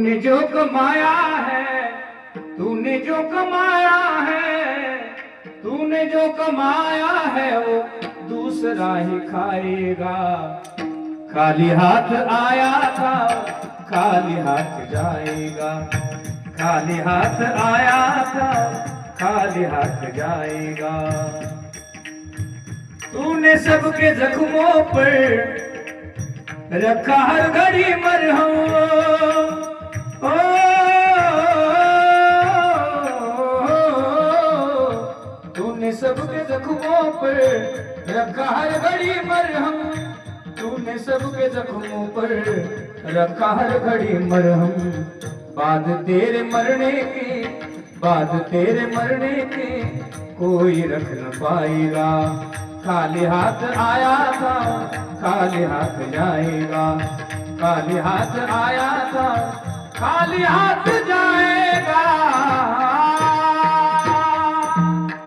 तूने जो कमाया है, तूने जो कमाया है, तूने जो कमाया है वो दूसरा ही खाएगा। खाली हाथ आया था, खाली हाथ जाएगा। खाली हाथ आया था, खाली हाथ जाएगा। तूने सबके जख्मों पर रखा हर घड़ी मरहम। ओ, तूने सबके जख्मों पर रखा हर घड़ी मरहम। तूने सबके जख्मों पर रखा हर घड़ी मरहम। बाद तेरे मरने की, बाद तेरे मरने की कोई रख न पाएगा। खाली हाथ आया था, खाली हाथ जाएगा। खाली हाथ आया था, खाली हाथ जाएगा।